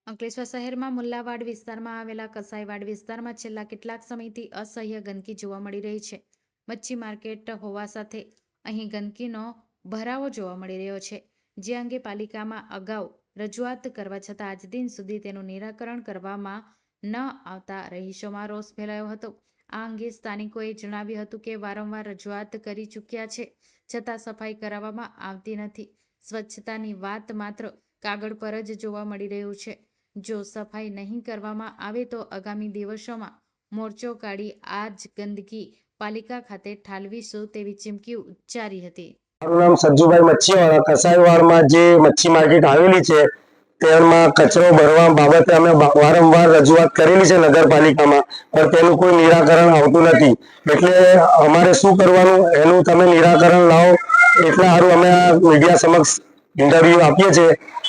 અંકલેશ્વર શહેરમાં મુલ્લાવાડ વિસ્તારમાં આવેલા કસાઈવાડ વિસ્તારમાં છેલ્લા કેટલાક સમયથી અસહ્ય ગંદકી જોવા મળી રહી છે. મચ્છી માર્કેટ હોવા સાથે અહીં ગંદકીનો ભરાવો જોવા મળી રહ્યો છે, જે અંગે પાલિકામાં અગાઉ રજૂઆત કરવા છતાં આજ દિન સુધી તેનું નિરાકરણ કરવામાં ન આવતા રહીશોમાં રોષ ફેલાયો હતો. આ અંગે સ્થાનિકોએ જણાવ્યું હતું કે વારંવાર રજૂઆત કરી ચૂક્યા છે, છતાં સફાઈ કરાવવામાં આવતી નથી. સ્વચ્છતાની વાત માત્ર કાગળ પર જ જોવા મળી રહ્યું છે. જો સફાઈ નહીં કરવામાં આવે તો આગામી દિવસોમાં મોરચો કાઢી આ જ ગંદકી પાલિકા ખાતે ઠાલવીશું તેવી ચીમકી ઉચ્ચારી હતી. મારું નામ સજ્જુભાઈ મચ્છીવાળા. કસાઈવાડમાં જે મચ્છી માર્કેટ આવેલી છે તેમાં કચરો ભરવા બાબતે અમે વારંવાર રજૂઆત કરેલી છે નગરપાલિકામાં, પણ તેનું કોઈ નિરાકરણ આવતું નથી. એટલે અમારે શું કરવાનું એનું તમે નિરાકરણ લાવો, એટલા સારું અમે આ મીડિયા સમક્ષ ઇન્ટરવ્યુ આપીએ છીએ.